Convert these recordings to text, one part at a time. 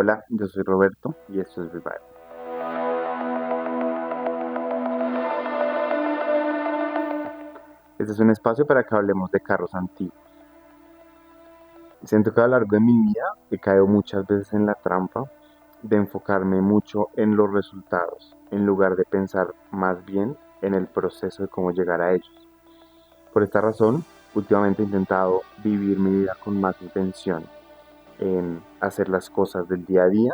Hola, yo soy Roberto y esto es Revive. Este es un espacio para que hablemos de carros antiguos. Siento que a lo largo de mi vida he caído muchas veces en la trampa de enfocarme mucho en los resultados, en lugar de pensar más bien en el proceso de cómo llegar a ellos. Por esta razón, últimamente he intentado vivir mi vida con más intención, en hacer las cosas del día a día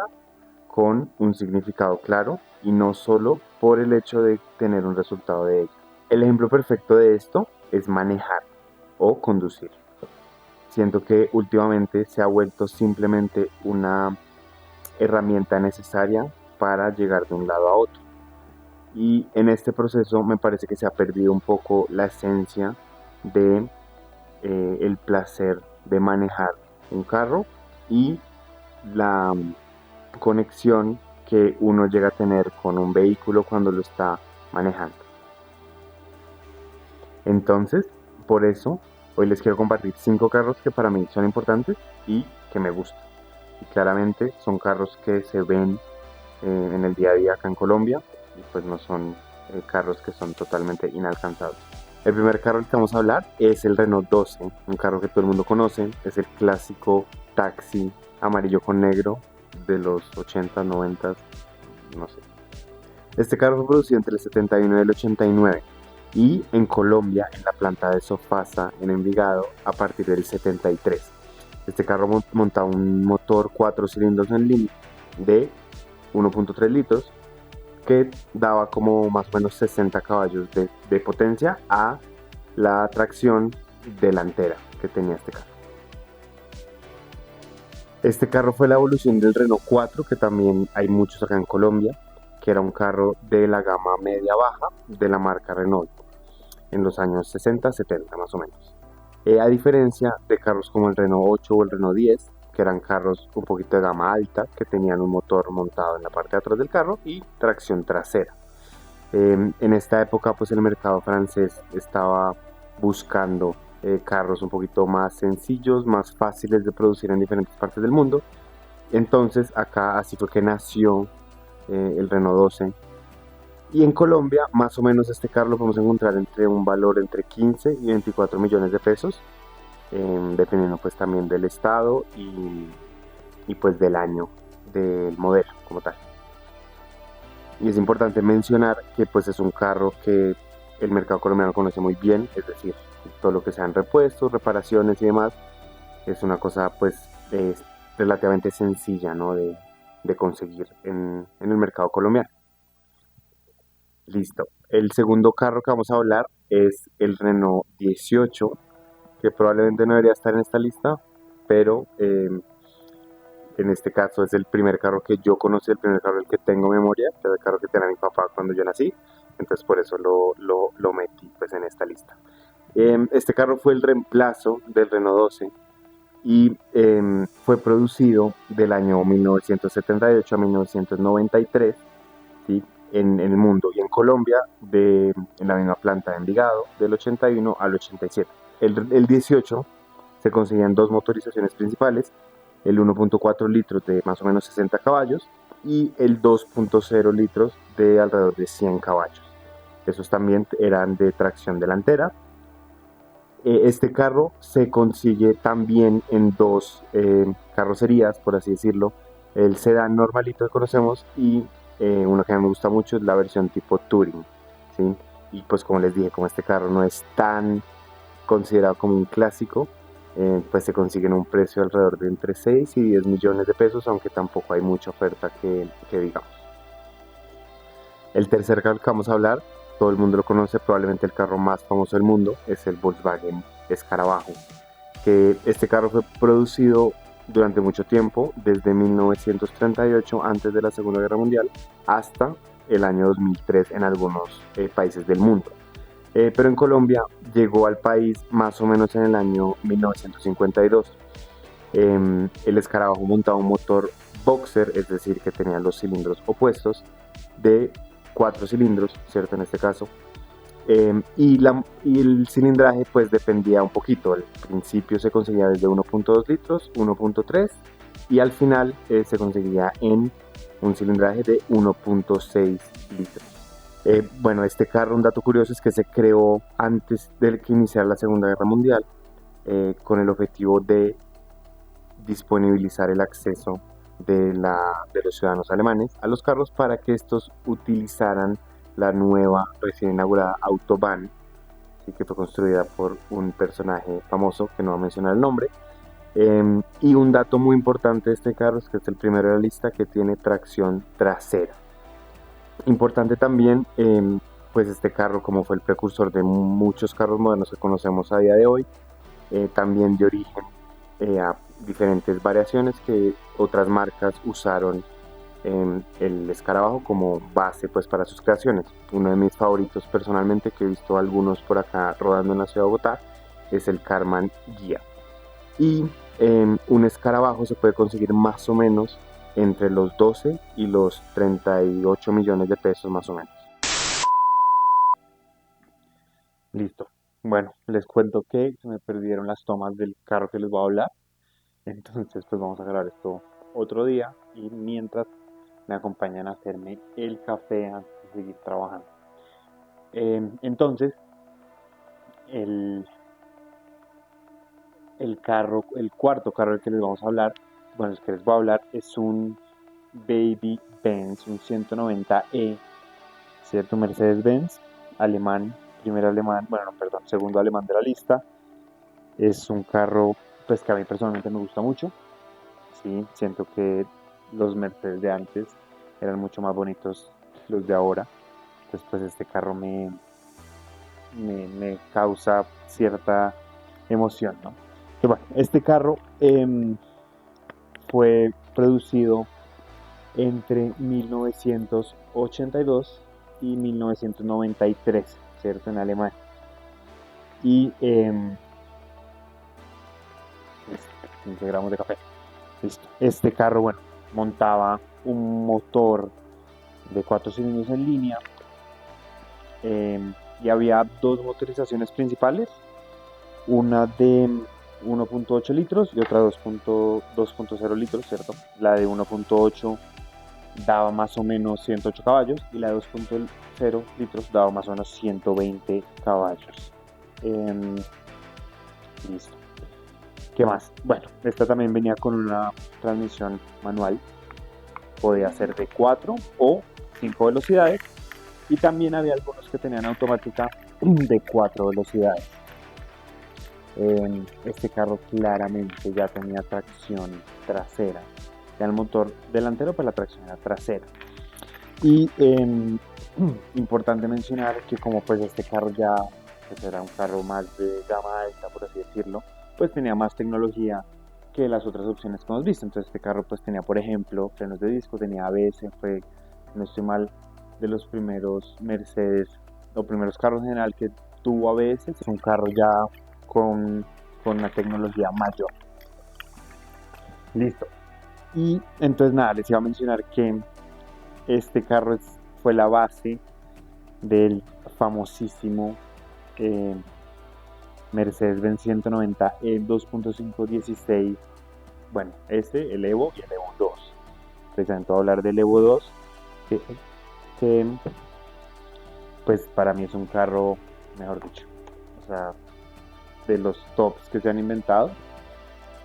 con un significado claro y no solo por el hecho de tener un resultado de ello. El ejemplo perfecto de esto es manejar o conducir. Siento que últimamente se ha vuelto simplemente una herramienta necesaria para llegar de un lado a otro. Y en este proceso me parece que se ha perdido un poco la esencia de el placer de manejar un carro y la conexión que uno llega a tener con un vehículo cuando lo está manejando. Entonces, por eso, hoy les quiero compartir 5 carros que para mí son importantes y que me gustan. Y claramente son carros que se ven en el día a día acá en Colombia y pues no son carros que son totalmente inalcanzables. El primer carro del que vamos a hablar es el Renault 12, un carro que todo el mundo conoce, es el clásico taxi amarillo con negro de los 80, 90, no sé. Este carro fue producido entre el 71 y el 89 y en Colombia en la planta de Sofasa en Envigado a partir del 73. Este carro monta un motor 4 cilindros en línea de 1.3 litros que daba como más o menos 60 caballos de potencia a la tracción delantera que tenía este carro. Este carro fue la evolución del Renault 4, que también hay muchos acá en Colombia, que era un carro de la gama media-baja de la marca Renault, en los años 60-70 más o menos. A diferencia de carros como el Renault 8 o el Renault 10, que eran carros un poquito de gama alta, que tenían un motor montado en la parte de atrás del carro y tracción trasera. En esta época pues el mercado francés estaba buscando carros un poquito más sencillos, más fáciles de producir en diferentes partes del mundo. Entonces acá así fue que nació el Renault 12. Y en Colombia más o menos este carro lo podemos encontrar entre un valor entre 15 y 24 millones de pesos, dependiendo pues también del estado y pues del año del modelo como tal. Y es importante mencionar que pues es un carro que el mercado colombiano conoce muy bien, es decir, todo lo que sean repuestos, reparaciones y demás, es una cosa pues relativamente sencilla, ¿no? de conseguir en el mercado colombiano. Listo. El segundo carro que vamos a hablar es el Renault 18, que probablemente no debería estar en esta lista, pero en este caso es el primer carro que yo conocí, el primer carro del que tengo memoria, que es el carro que tenía mi papá cuando yo nací, entonces por eso lo metí pues en esta lista. Este carro fue el reemplazo del Renault 12 y fue producido del año 1978 a 1993, ¿sí? en el mundo y en Colombia en la misma planta de Envigado del 81 al 87. El 18 se conseguían dos motorizaciones principales, el 1.4 litros de más o menos 60 caballos y el 2.0 litros de alrededor de 100 caballos. Esos también eran de tracción delantera. Este carro se consigue también en dos carrocerías, por así decirlo. El sedán normalito que conocemos y una que a mí me gusta mucho es la versión tipo Touring, ¿sí? Y pues como les dije, como este carro no es tan considerado como un clásico, pues se consigue en un precio alrededor de entre 6 y 10 millones de pesos, aunque tampoco hay mucha oferta que digamos. El tercer carro que vamos a hablar, todo el mundo lo conoce, probablemente el carro más famoso del mundo, es el Volkswagen Escarabajo, que este carro fue producido durante mucho tiempo, desde 1938, antes de la Segunda Guerra Mundial, hasta el año 2003 en algunos países del mundo. Pero en Colombia llegó al país más o menos en el año 1952. El Escarabajo montaba un motor boxer, es decir, que tenía los cilindros opuestos, de 4 cilindros, ¿cierto? En este caso. Y el cilindraje pues dependía un poquito. Al principio se conseguía desde 1.2 litros, 1.3 y al final se conseguía en un cilindraje de 1.6 litros. Bueno, este carro, un dato curioso es que se creó antes de que iniciara la Segunda Guerra Mundial, con el objetivo de disponibilizar el acceso de los ciudadanos alemanes a los carros para que estos utilizaran la nueva recién inaugurada Autobahn, ¿sí? Que fue construida por un personaje famoso que no va a mencionar el nombre. Y un dato muy importante de este carro es que es el primero de la lista que tiene tracción trasera. Importante también, pues este carro, como fue el precursor de muchos carros modernos que conocemos a día de hoy, también de origen a diferentes variaciones que otras marcas usaron el escarabajo como base pues para sus creaciones. Uno de mis favoritos personalmente, que he visto algunos por acá rodando en la ciudad de Bogotá, es el Karmann Ghia. Y un escarabajo se puede conseguir más o menos entre los 12 y los 38 millones de pesos más o menos. Listo. Bueno, les cuento que se me perdieron las tomas del carro que les voy a hablar. Entonces, pues vamos a grabar esto otro día y mientras me acompañan a hacerme el café antes de seguir trabajando. Entonces, el, el cuarto carro del que les vamos a hablar, bueno, el que les voy a hablar es un Baby Benz, un 190E, ¿cierto? Mercedes-Benz, alemán, primer alemán, bueno, no, perdón, segundo alemán de la lista. Es un carro, pues que a mí personalmente me gusta mucho, ¿sí? Siento que los Mercedes de antes eran mucho más bonitos que los de ahora. Entonces, pues este carro me causa cierta emoción, ¿no? Pero bueno, este carro fue producido entre 1982 y 1993, ¿cierto? En Alemania. Y 15 gramos de café. Listo. Este carro, bueno, montaba un motor de 4 cilindros en línea, y había dos motorizaciones principales, una de 1.8 litros y otra 2.0 litros, ¿cierto? La de 1.8 daba más o menos 108 caballos y la de 2.0 litros daba más o menos 120 caballos. Listo. ¿Qué más? Bueno, esta también venía con una transmisión manual, podía ser de 4 o 5 velocidades y también había algunos que tenían automática de 4 velocidades. Este carro claramente ya tenía tracción trasera, ya el motor delantero, pues la tracción era trasera. Y importante mencionar que como pues este carro ya pues era un carro más de gama alta, por así decirlo, pues tenía más tecnología que las otras opciones que hemos visto. Entonces este carro pues tenía, por ejemplo, frenos de disco, tenía ABS, fue, si no estoy mal, de los primeros Mercedes o primeros carros en general que tuvo ABS. Es un carro ya con una tecnología mayor. Listo. Y entonces nada, les iba a mencionar que este carro fue la base del famosísimo eh, Mercedes-Benz 190 en 2.5 16. Bueno, el Evo y el Evo 2. Precisamente voy a hablar del Evo 2, que, que pues para mí es un carro, mejor dicho, o sea, de los tops que se han inventado.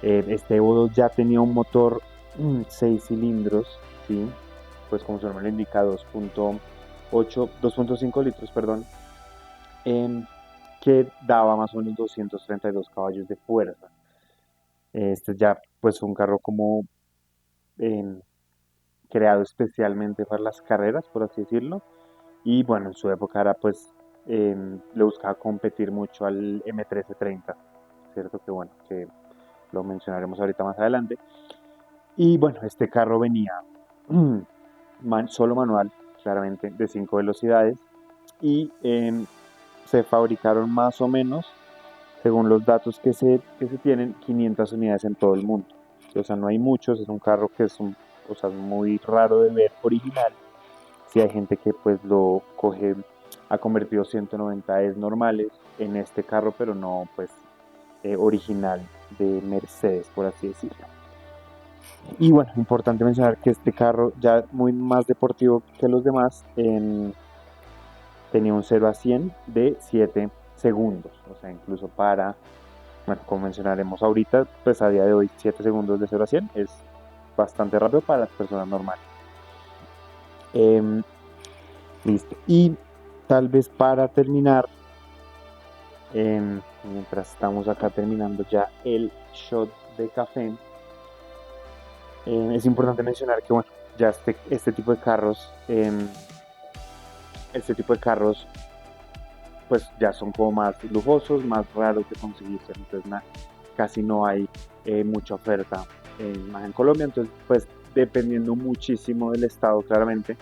Este Evo 2 ya tenía un motor 6 cilindros, ¿sí? Pues como su nombre lo indica, 2.5 litros, perdón, que daba más o menos 232 caballos de fuerza. Este ya pues fue un carro como eh, creado especialmente para las carreras, por así decirlo. Y bueno, en su época era pues le buscaba competir mucho al M1330, ¿cierto? Que bueno, que lo mencionaremos ahorita más adelante. Y bueno, este carro venía solo manual, claramente, de 5 velocidades. Y se fabricaron más o menos, según los datos que se tienen, 500 unidades en todo el mundo. O sea, no hay muchos, es un carro que es o sea, muy raro de ver original. Si hay gente que pues lo coge, ha convertido 190 normales en este carro, pero no pues original de Mercedes, por así decirlo. Y bueno, importante mencionar que este carro ya muy más deportivo que los demás, tenía un 0 a 100 de 7 segundos, o sea, incluso para, bueno, como mencionaremos ahorita, pues a día de hoy 7 segundos de 0 a 100 es bastante rápido para las personas normales. Em, Listo. Y tal vez para terminar, mientras estamos acá terminando ya el shot de café, es importante mencionar que, bueno, ya este tipo de carros, pues ya son como más lujosos, más raros de conseguirse, entonces casi no hay mucha oferta más en Colombia, entonces pues dependiendo muchísimo del estado claramente,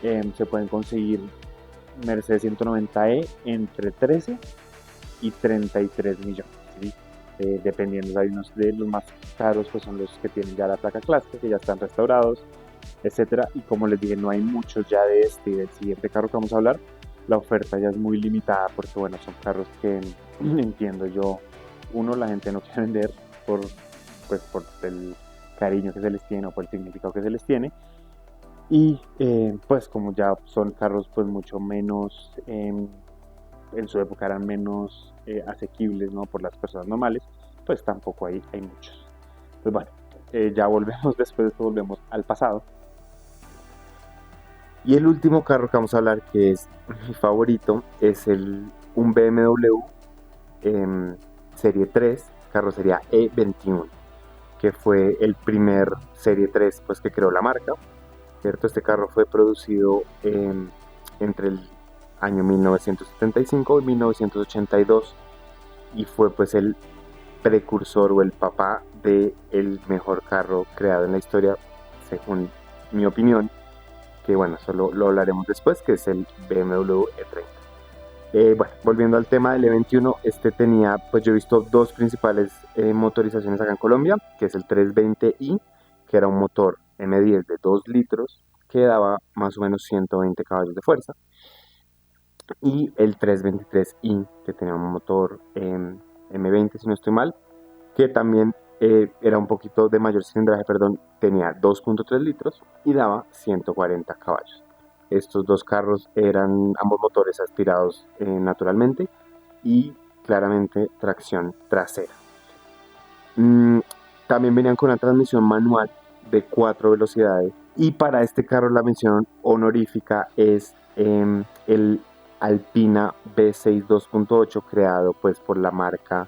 se pueden conseguir Mercedes 190E entre 13 y 33 millones, ¿sí? Dependiendo, hay unos de los más caros, pues son los que tienen ya la placa clásica, que ya están restaurados, etcétera. Y como les dije, no hay muchos ya de este y del siguiente carro que vamos a hablar. La oferta ya es muy limitada porque, bueno, son carros que entiendo yo, uno, la gente no quiere vender por, pues, por el cariño que se les tiene o por el significado que se les tiene. Y pues como ya son carros pues mucho menos, en su época eran menos asequibles, ¿no? Por las personas normales, pues tampoco hay muchos. Pues bueno, ya volvemos después de esto, volvemos al pasado. Y el último carro que vamos a hablar, que es mi favorito, es un BMW Serie 3, carrocería E21, que fue el primer Serie 3 pues, que creó la marca, ¿cierto? Este carro fue producido entre el año 1975 y 1982 y fue pues el precursor o el papá de el mejor carro creado en la historia, según mi opinión, que bueno, solo lo hablaremos después, que es el BMW E30. Bueno, volviendo al tema del E21, este tenía, pues yo he visto dos principales motorizaciones acá en Colombia, que es el 320i, que era un motor M10 de 2 litros, que daba más o menos 120 caballos de fuerza, y el 323i, que tenía un motor M20, si no estoy mal, que también era un poquito de mayor cilindraje, perdón, tenía 2.3 litros y daba 140 caballos. Estos dos carros eran ambos motores aspirados naturalmente y claramente tracción trasera. Mm, También venían con una transmisión manual de 4 velocidades y para este carro la mención honorífica es el Alpina V6 2.8 creado pues por la marca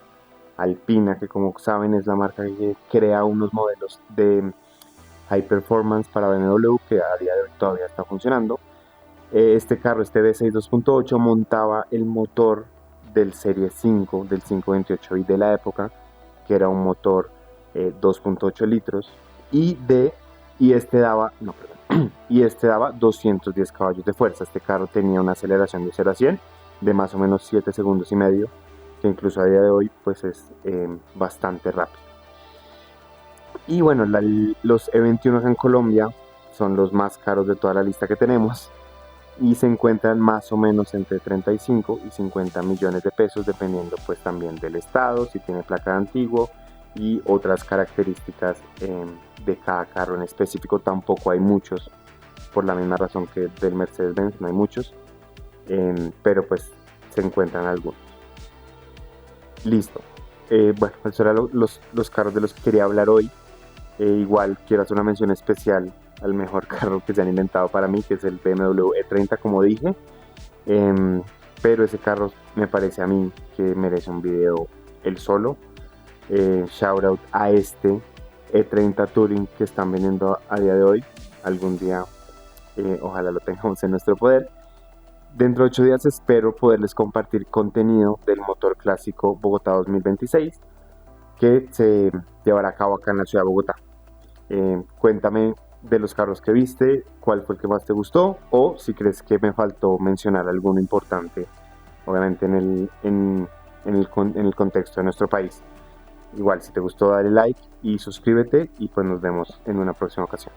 Alpina, que como saben es la marca que crea unos modelos de high performance para BMW que a día de hoy todavía está funcionando. Este carro, este V6 2.8, montaba el motor del Serie 5, del 528 y de la época, que era un motor 2.8 litros y este daba, no, perdón, y este daba 210 caballos de fuerza. Este carro tenía una aceleración de 0 a 100 de más o menos 7 segundos y medio, que incluso a día de hoy pues es bastante rápido. Y bueno, los E21 en Colombia son los más caros de toda la lista que tenemos y se encuentran más o menos entre 35 y 50 millones de pesos, dependiendo pues también del estado, si tiene placa de antiguo y otras características de cada carro en específico. Tampoco hay muchos, por la misma razón que del Mercedes-Benz no hay muchos, pero pues se encuentran algunos. Listo. Bueno, esos eran los carros de los que quería hablar hoy. Igual quiero hacer una mención especial al mejor carro que se han inventado para mí, que es el BMW E30, como dije. Pero ese carro me parece a mí que merece un video él solo. Shout out a este E30 Touring que están vendiendo a día de hoy. Algún día ojalá lo tengamos en nuestro poder. Dentro de 8 días espero poderles compartir contenido del motor clásico Bogotá 2026 que se llevará a cabo acá en la ciudad de Bogotá. Cuéntame de los carros que viste, cuál fue el que más te gustó o si crees que me faltó mencionar alguno importante, obviamente en el contexto de nuestro país. Igual, si te gustó, dale like y suscríbete y pues nos vemos en una próxima ocasión.